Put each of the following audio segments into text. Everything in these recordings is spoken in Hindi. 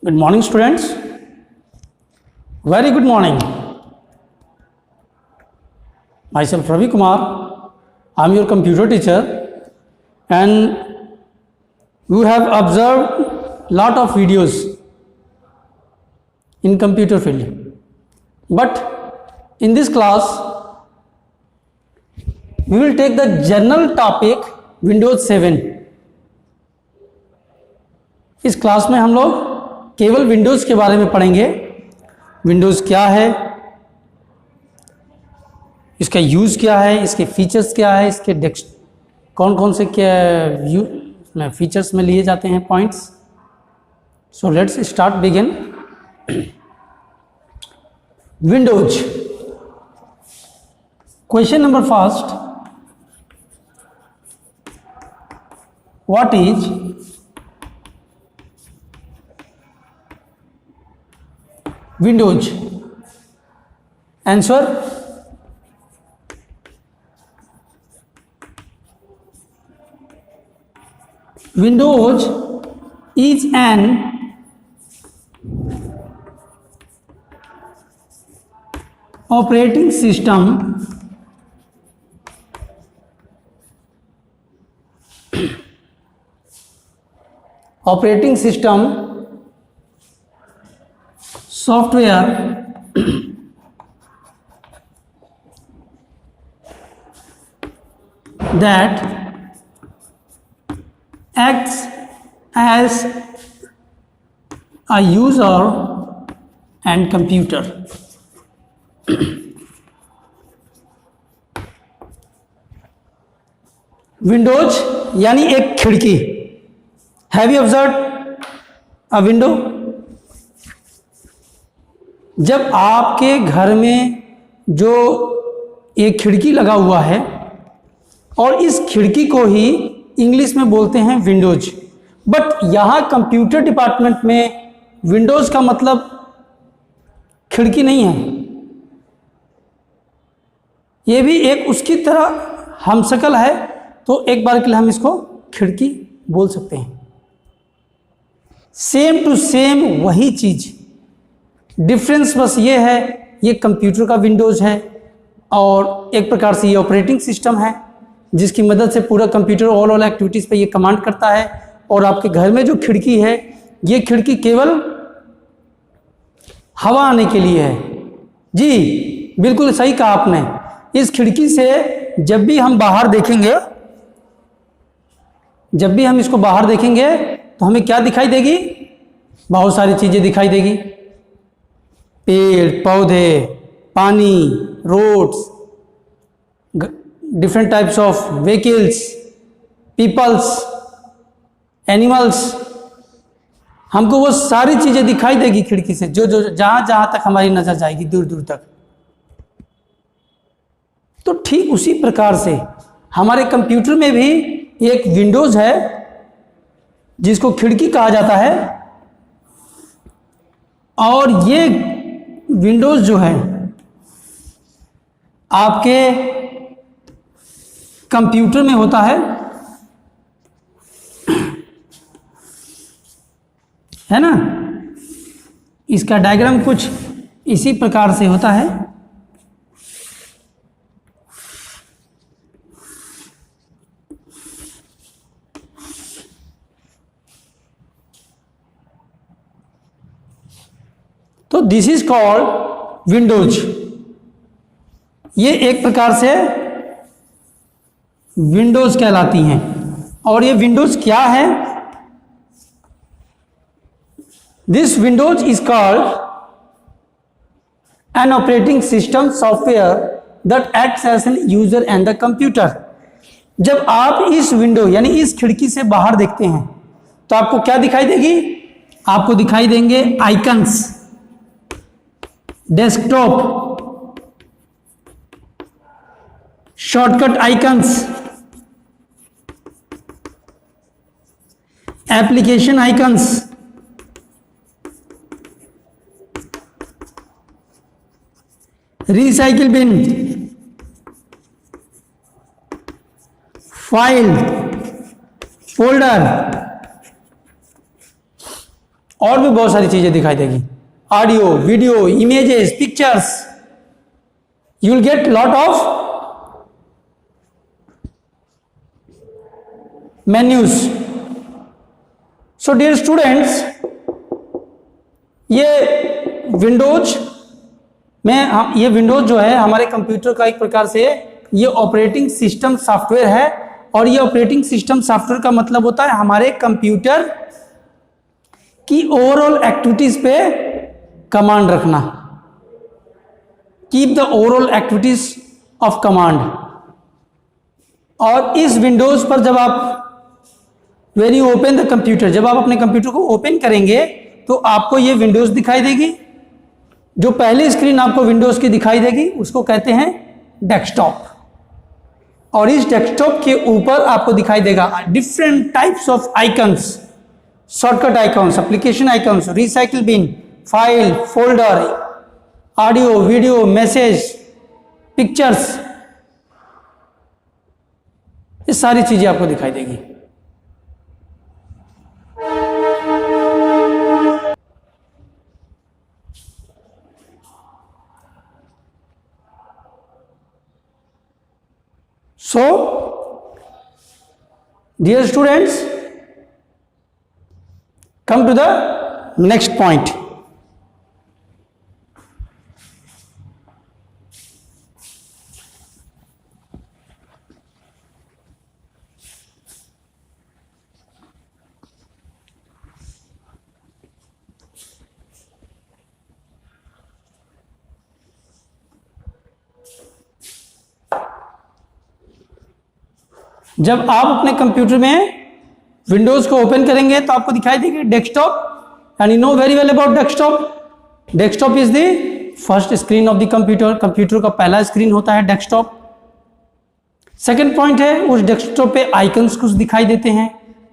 Good morning, students. Very good morning. Myself Ravi Kumar. I am your computer teacher, and you have observed lot of videos in computer field. But in this class, we will take the general topic Windows 7. इस क्लास में हम लोग केवल विंडोज़ के बारे में पढ़ेंगे। विंडोज़ क्या है, इसका यूज़ क्या है, इसके फीचर्स क्या है, इसके कौन कौन से क्या फीचर्स में लिए जाते हैं points. So let's start begin. Windows. Question number first, what is Windows? Answer: Windows is an operating system software that acts as a user and computer. Windows यानी एक खिड़की। Have you observed a window? जब आपके घर में जो एक खिड़की लगा हुआ है, और इस खिड़की को ही इंग्लिश में बोलते हैं विंडोज। बट यहाँ कंप्यूटर डिपार्टमेंट में विंडोज का मतलब खिड़की नहीं है, ये भी एक उसकी तरह हमशक्ल है, तो एक बार के लिए हम इसको खिड़की बोल सकते हैं। सेम टू सेम वही चीज, डिफरेंस बस ये है, ये कंप्यूटर का विंडोज़ है और एक प्रकार से ये ऑपरेटिंग सिस्टम है जिसकी मदद से पूरा कंप्यूटर ऑल एक्टिविटीज़ पे ये कमांड करता है। और आपके घर में जो खिड़की है, ये खिड़की केवल हवा आने के लिए है। जी बिल्कुल सही कहा आपने। इस खिड़की से जब भी हम बाहर देखेंगे, जब भी हम इसको बाहर देखेंगे तो हमें क्या दिखाई देगी? बहुत सारी चीज़ें दिखाई देगी। पेड़ पौधे, पानी, roads, different types of vehicles, peoples, animals, हमको वो सारी चीज़ें दिखाई देगी खिड़की से, जो जो जहाँ जहाँ तक हमारी नज़र जाएगी, दूर दूर तक। तो ठीक उसी प्रकार से हमारे कंप्यूटर में भी एक विंडोज़ है जिसको खिड़की कहा जाता है। और ये विंडोज़ जो है आपके कंप्यूटर में होता है ना? इसका डायग्राम कुछ इसी प्रकार से होता है। तो दिस इज कॉल्ड विंडोज। ये एक प्रकार से विंडोज कहलाती हैं। और ये विंडोज क्या है? This Windows is called an operating system software that acts as an user and the computer. जब आप इस विंडो यानी इस खिड़की से बाहर देखते हैं तो आपको क्या दिखाई देगी? आपको दिखाई देंगे icons, desktop, shortcut icons, application icons, recycle bin, file, folder और भी बहुत सारी चीजें दिखाई देगी, audio, video, images, pictures, you will get lot of menus. So dear students, ये विंडोज में, ये विंडोज जो है हमारे कंप्यूटर का एक प्रकार से ये ऑपरेटिंग सिस्टम सॉफ्टवेयर है, और ये ऑपरेटिंग सिस्टम सॉफ्टवेयर का मतलब होता है हमारे कंप्यूटर की ओवरऑल एक्टिविटीज पे कमांड रखना, keep the overall activities of command. और इस विंडोज पर जब आप when you open the computer, जब आप अपने कंप्यूटर को ओपन करेंगे तो आपको ये विंडोज दिखाई देगी। जो पहली स्क्रीन आपको विंडोज की दिखाई देगी उसको कहते हैं डेस्कटॉप, और इस डेस्कटॉप के ऊपर आपको दिखाई देगा different types of icons, shortcut icons, application icons, recycle bin, file, folder, audio, video, message, pictures, ये सारी चीजें आपको दिखाई देगी। So, dear students, come to the next point. जब आप अपने कंप्यूटर में विंडोज को ओपन करेंगे तो आपको दिखाई देगी desktop, and you know very well about desktop. Desktop is the first screen of the computer, computer का पहला स्क्रीन होता है डेस्कटॉप। सेकंड पॉइंट है, उस डेस्कटॉप पे आइकन्स कुछ दिखाई देते हैं।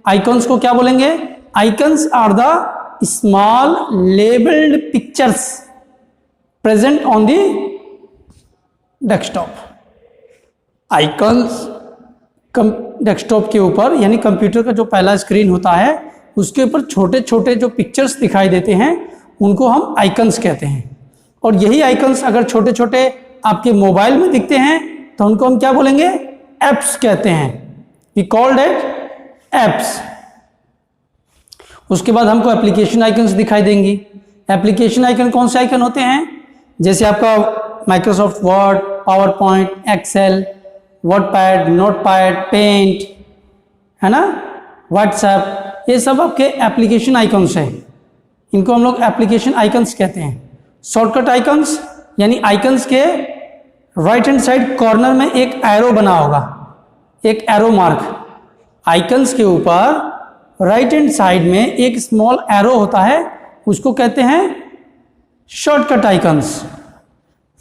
आइकन्स को क्या बोलेंगे? Icons are the small labelled pictures present on the desktop. Icons desktop के ऊपर, यानी कंप्यूटर का जो पहला स्क्रीन होता है उसके ऊपर छोटे छोटे जो पिक्चर्स दिखाई देते हैं उनको हम आइकन्स कहते हैं। और यही आइकन्स अगर छोटे छोटे आपके मोबाइल में दिखते हैं तो उनको हम क्या बोलेंगे? एप्स कहते हैं। We called it apps. उसके बाद हमको एप्लीकेशन आइकन्स दिखाई देंगी। एप्लीकेशन आइकन कौन से आइकन होते हैं? जैसे आपका Microsoft Word, PowerPoint, Excel, WordPad, Notepad, Paint, है ना, व्हाट्सएप, ये सब आपके एप्लीकेशन आइकन्स हैं। इनको हम लोग एप्लीकेशन आइकन्स कहते हैं। शॉर्टकट आइकन्स यानी आइकन्स के राइट हैंड साइड कॉर्नर में एक एरो बना होगा, एक एरो मार्क। आइकन्स के ऊपर राइट हैंड साइड में एक स्मॉल एरो होता है, उसको कहते हैं शॉर्टकट आइकन्स।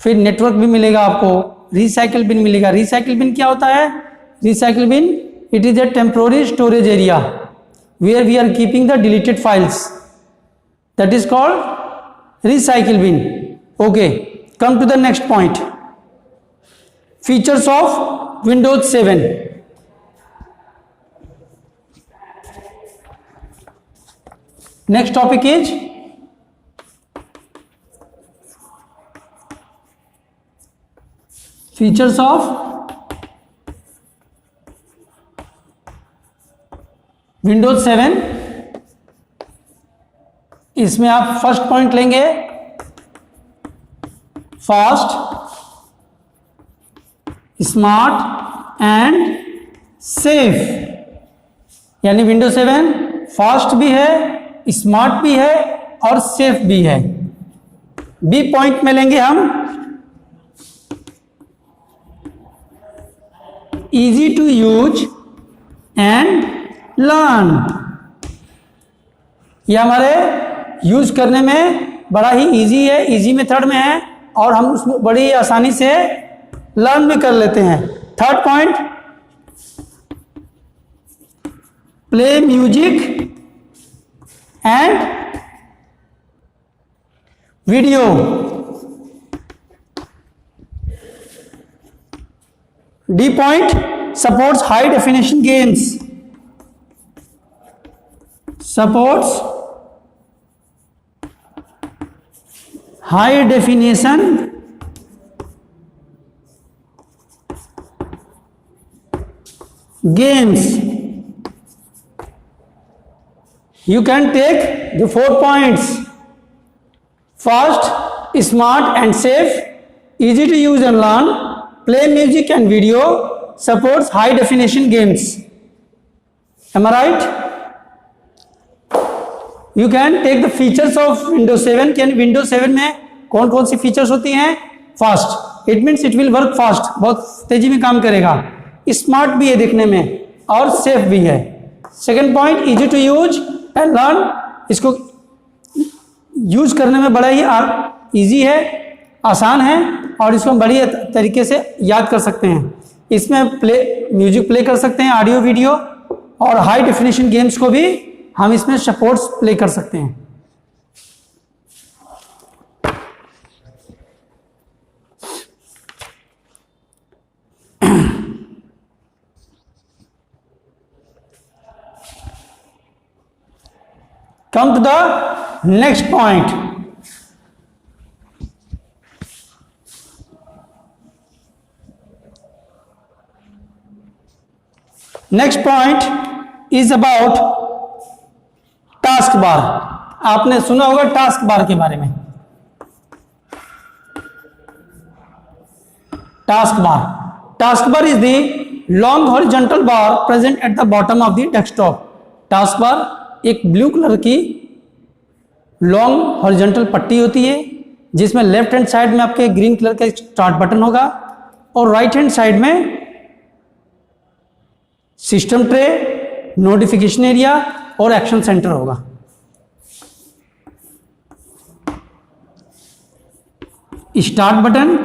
फिर नेटवर्क भी मिलेगा आपको, रिसाइकिल बिन मिलेगा। रिसाइकिल बिन क्या होता है? Recycle bin it is a temporary storage area where we are keeping the deleted files, that is called recycle bin. Okay, come to the next point, features of Windows 7। Next topic is features of Windows 7। इसमें आप फर्स्ट पॉइंट लेंगे फास्ट, स्मार्ट एंड सेफ। यानी विंडोज 7 फास्ट भी है, स्मार्ट भी है और सेफ भी है। बी पॉइंट में लेंगे हम easy to use and learn। ये हमारे यूज करने में बड़ा ही इजी है, इजी मेथड में है और हम उसमें बड़ी आसानी से लर्न भी कर लेते हैं। Third point, play music and video. D point, supports high definition games, supports high definition games. You can take the 4 points. Fast, smart and safe, easy to use and learn, play music and video, supports high definition games. Am I right? You can take the features of Windows 7. क्या Windows 7 में कौन कौन सी फीचर्स होती हैं? Fast, it means it will work fast, बहुत तेजी में काम करेगा. स्मार्ट भी है दिखने में और सेफ भी है. Second point, easy to use and learn, इसको यूज करने में बड़ा ही इजी है, आसान है और इसको हम बड़ी तरीके से याद कर सकते हैं. इसमें म्यूजिक प्ले कर सकते हैं, ऑडियो वीडियो, और हाई डेफिनेशन गेम्स को भी हम इसमें सपोर्ट्स प्ले कर सकते हैं. Come to the next point. Next point is about task bar. आपने सुना होगा टास्क बार के बारे में. Task bar is the long horizontal bar present at the bottom of the desktop. Task bar एक ब्लू कलर की लॉन्ग हॉरिजॉन्टल पट्टी होती है जिसमें लेफ्ट हैंड साइड में आपके ग्रीन कलर का स्टार्ट बटन होगा और राइट हैंड साइड में सिस्टम ट्रे, नोटिफिकेशन एरिया और एक्शन सेंटर होगा. Start button,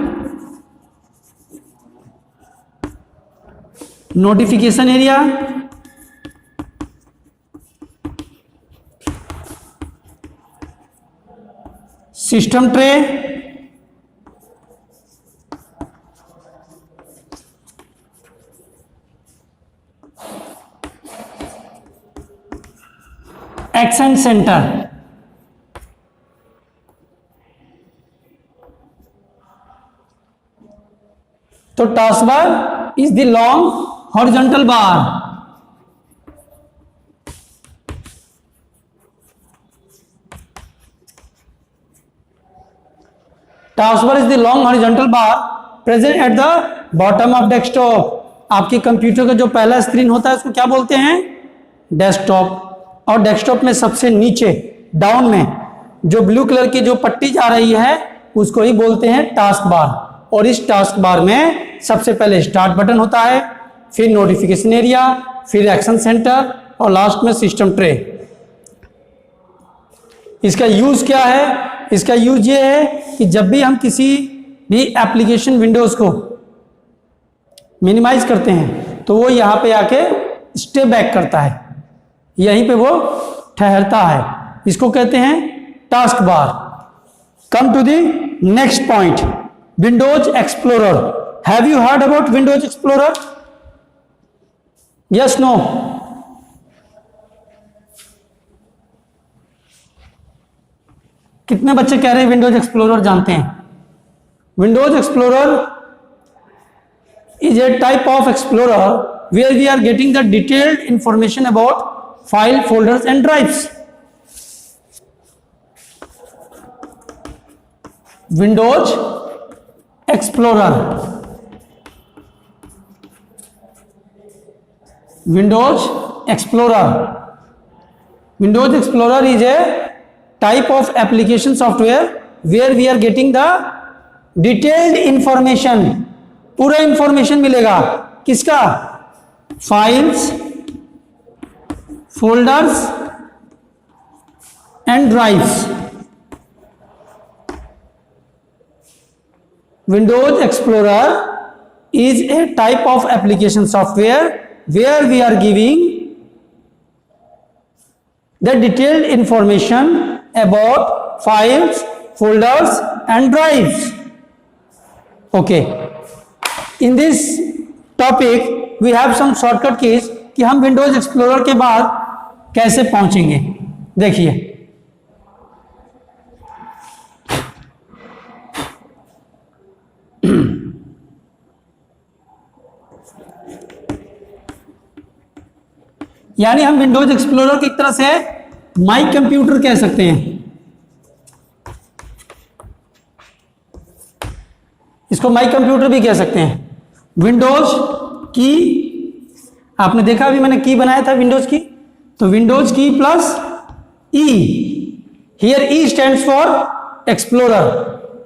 notification area, system tray, action centre. तो task bar is the long horizontal bar. Task is the long horizontal bar present at the bottom of desktop. आपके कंप्यूटर का जो पहला स्क्रीन होता है उसको क्या बोलते हैं? डेस्कटॉप. और डेस्कटॉप में सबसे नीचे डाउन में जो ब्लू कलर की जो पट्टी जा रही है उसको ही बोलते हैं टास्क बार. और इस टास्क बार में सबसे पहले स्टार्ट बटन होता है, फिर नोटिफिकेशन एरिया, फिर एक्शन सेंटर और लास्ट में सिस्टम ट्रे. इसका यूज क्या है? इसका यूज ये है कि जब भी हम किसी भी एप्लीकेशन विंडोज को मिनिमाइज करते हैं तो वो यहाँ पे आके स्टे बैक करता है, यहीं पे वो ठहरता है. इसको कहते हैं task bar. Come to the next point, Windows Explorer. Have you heard about Windows Explorer? Yes, no? कितने बच्चे कह रहे हैं विंडोज एक्सप्लोरर जानते हैं? Windows Explorer is a type of explorer where we are getting the detailed information about file, folders and drives. Windows Explorer. Windows Explorer. Windows Explorer is a type of application software where we are getting the detailed information. पूरा इंफॉर्मेशन मिलेगा. किसका? Files, folders and drives. Windows Explorer is a type of application software where we are giving the detailed information about files, folders and drives. Okay. In this topic we have some shortcut keys कि हम विंडोज एक्सप्लोरर के बाद कैसे पहुंचेंगे. देखिए, यानी हम विंडोज एक्सप्लोरर की तरह से माई कंप्यूटर कह सकते हैं। इसको माई कंप्यूटर भी कह सकते हैं। विंडोज की, आपने देखा अभी मैंने की बनाया था विंडोज की, तो विंडोज की plus E, here E stands for explorer,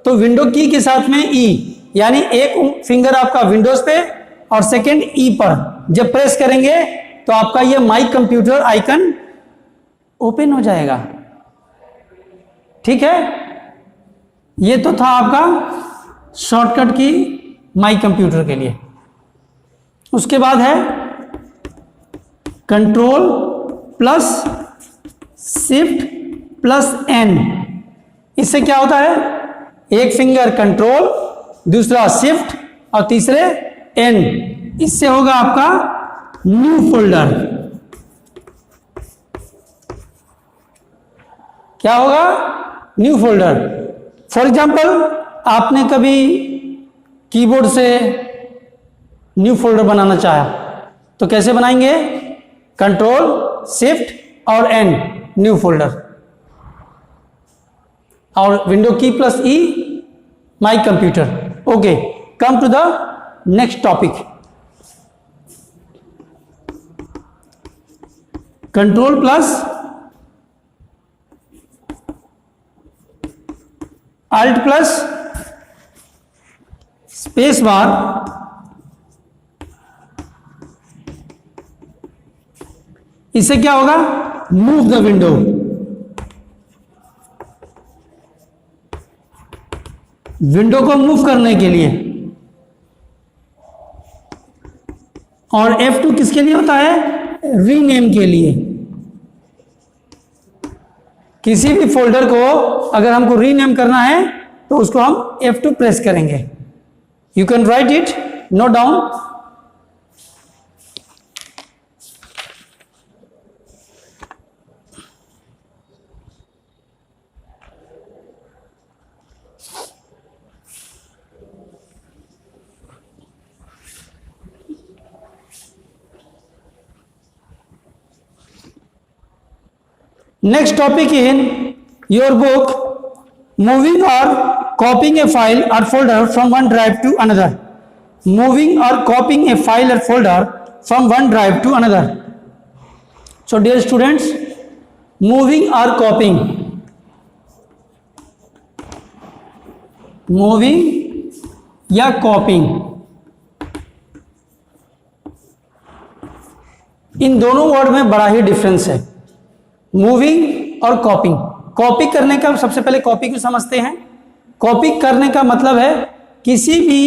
तो विंडो की के साथ में ई, यानी एक फिंगर आपका विंडोज पे और सेकंड ई पर जब प्रेस करेंगे तो आपका ये माई कंप्यूटर आइकन ओपन हो जाएगा। ठीक है, ये तो था आपका शॉर्टकट की माई कंप्यूटर के लिए। उसके बाद है control plus shift plus N. इससे क्या होता है, एक फिंगर कंट्रोल, दूसरा शिफ्ट और तीसरे एन, इससे होगा आपका न्यू फोल्डर। क्या होगा, न्यू फोल्डर। फॉर एग्जांपल आपने कभी कीबोर्ड से न्यू फोल्डर बनाना चाहा तो कैसे बनाएंगे, कंट्रोल शिफ्ट और एन, न्यू फोल्डर, और विंडो की plus E my computer. Okay, come to the next topic. Control plus alt plus space bar, इससे क्या होगा, मूव द विंडो। विंडो को मूव करने के लिए। और F2 किसके लिए होता है, रीनेम के लिए। किसी भी फोल्डर को अगर हमको रीनेम करना है तो उसको हम F2 प्रेस करेंगे। You can write it, note down. Next topic in your book, moving or copying a file or folder from one drive to another. Moving or copying a file or folder from one drive to another. So dear students, moving or copying. Moving या copying, इन दोनों वर्ड में बड़ा ही डिफरेंस है, मूविंग और कॉपिंग। कॉपी करने का, सबसे पहले कॉपी को समझते हैं। कॉपी करने का मतलब है किसी भी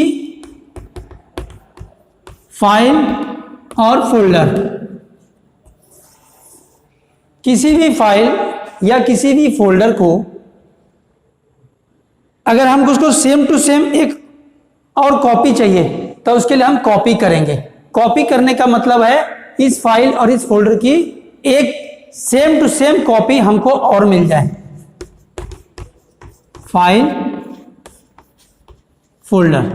फाइल और फोल्डर, किसी भी फाइल या किसी भी फोल्डर को अगर हमको उसको सेम टू सेम एक और कॉपी चाहिए तो उसके लिए हम कॉपी करेंगे। कॉपी करने का मतलब है इस फाइल और इस फोल्डर की एक सेम टू सेम कॉपी हमको और मिल जाए। File folder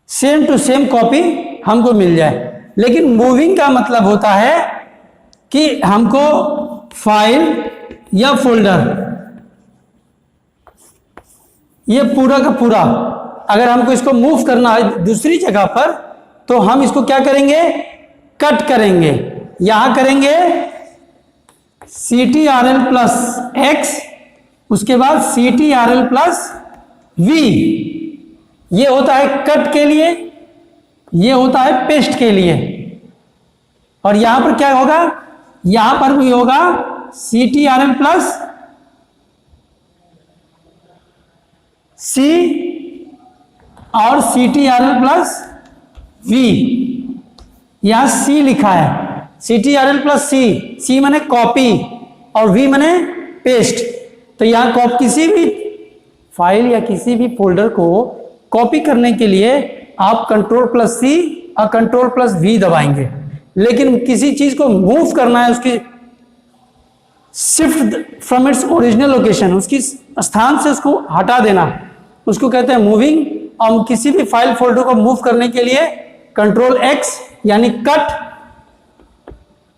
same to same copy हमको मिल जाए। लेकिन मूविंग का मतलब होता है कि हमको फाइल या फोल्डर ये पूरा का पूरा अगर हमको इसको मूव करना है दूसरी जगह पर तो हम इसको क्या करेंगे, कट करेंगे। यहां करेंगे CTRL प्लस X, उसके बाद CTRL प्लस V। ये होता है कट के लिए, ये होता है पेस्ट के लिए। और यहां पर क्या होगा, यहां पर भी होगा CTRL प्लस C और CTRL प्लस V। यहां C लिखा है, CTRL प्लस C माने कॉपी और V माने पेस्ट। तो यहां किसी भी फाइल या किसी भी फोल्डर को कॉपी करने के लिए आप कंट्रोल प्लस C और कंट्रोल प्लस V दबाएंगे। लेकिन किसी चीज को मूव करना है, उसकी shift from its original location, उसकी स्थान से उसको हटा देना, उसको कहते हैं मूविंग। और किसी भी फाइल फोल्डर को मूव करने के लिए कंट्रोल X यानी कट,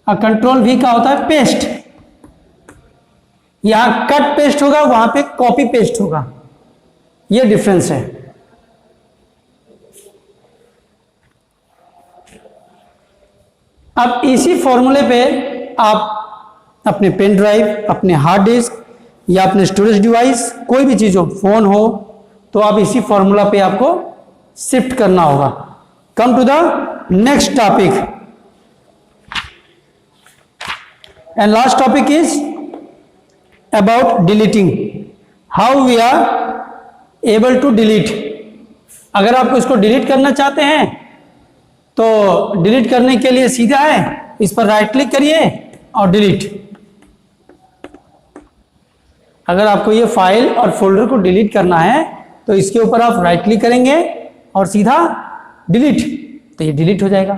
और कंट्रोल V का होता है पेस्ट। यहां कट पेस्ट होगा, वहां पे कॉपी पेस्ट होगा, ये डिफरेंस है। अब इसी फॉर्मूले पे आप अपने पेन ड्राइव, अपने हार्ड डिस्क या अपने स्टोरेज डिवाइस, कोई भी चीज हो, फोन हो, तो आप इसी फॉर्मूला पे आपको शिफ्ट करना होगा। Come to the next topic, and last topic is about deleting, how we are able to delete. अगर आपको इसको डिलीट करना चाहते हैं तो डिलीट करने के लिए सीधा है, इस पर राइट क्लिक करिए और डिलीट। अगर आपको ये फाइल और फोल्डर को डिलीट करना है तो इसके ऊपर आप राइट क्लिक करेंगे और सीधा डिलीट, तो ये डिलीट हो जाएगा।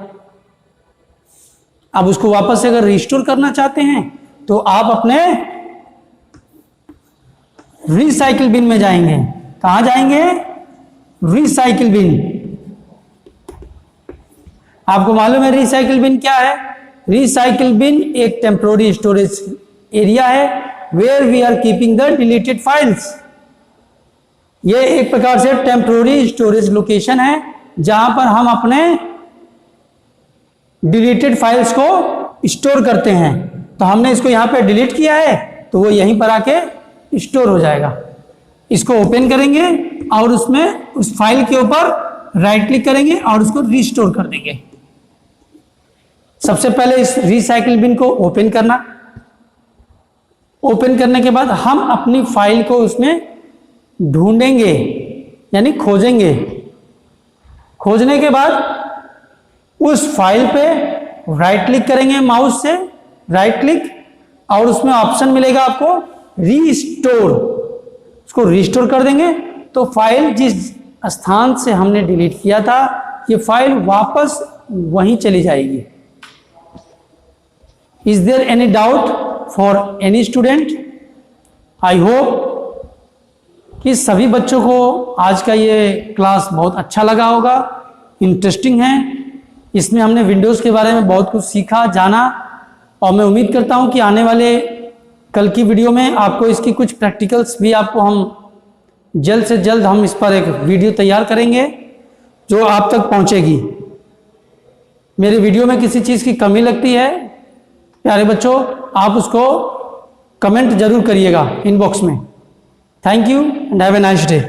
अब उसको वापस से अगर रिस्टोर करना चाहते हैं तो आप अपने रिसाइकिल बिन में जाएंगे। कहां जाएंगे? Recycle bin. आपको मालूम है रिसाइकिल बिन क्या है? रिसाइकिल बिन एक टेम्पोररी स्टोरेज एरिया है where we are keeping the deleted files. ये एक प्रकार से टेम्पोररी स्टोरेज लोकेशन है जहां पर हम अपने डिलीटेड फाइल्स को स्टोर करते हैं। तो हमने इसको यहां पे डिलीट किया है तो वो यहीं पर आके स्टोर हो जाएगा। इसको ओपन करेंगे और उसमें उस फाइल के ऊपर राइट क्लिक करेंगे और उसको रिस्टोर कर देंगे। सबसे पहले इस रिसाइकिल बिन को ओपन करना। ओपन करने के बाद हम अपनी फाइल को उसमें ढूंढेंगे, यानी खोजेंगे। खोजने के बाद उस फाइल पे राइट क्लिक करेंगे माउस से, राइट क्लिक, और उसमें ऑप्शन मिलेगा आपको रीस्टोर। उसको रिस्टोर कर देंगे तो फाइल जिस स्थान से हमने डिलीट किया था ये फाइल वापस वहीं चली जाएगी। Is there any doubt for any student? I hope कि सभी बच्चों को आज का ये क्लास बहुत अच्छा लगा होगा, इंटरेस्टिंग है। इसमें हमने विंडोज़ के बारे में बहुत कुछ सीखा, जाना, और मैं उम्मीद करता हूं कि आने वाले कल की वीडियो में आपको इसकी कुछ प्रैक्टिकल्स भी आपको हम जल्द से जल्द हम इस पर एक वीडियो तैयार करेंगे जो आप तक पहुंचेगी। मेरे वीडियो में किसी चीज़ की कमी लगती है प्यारे बच्चों, आप उसको कमेंट जरूर करिएगा इनबॉक्स में। Thank you and have a nice day.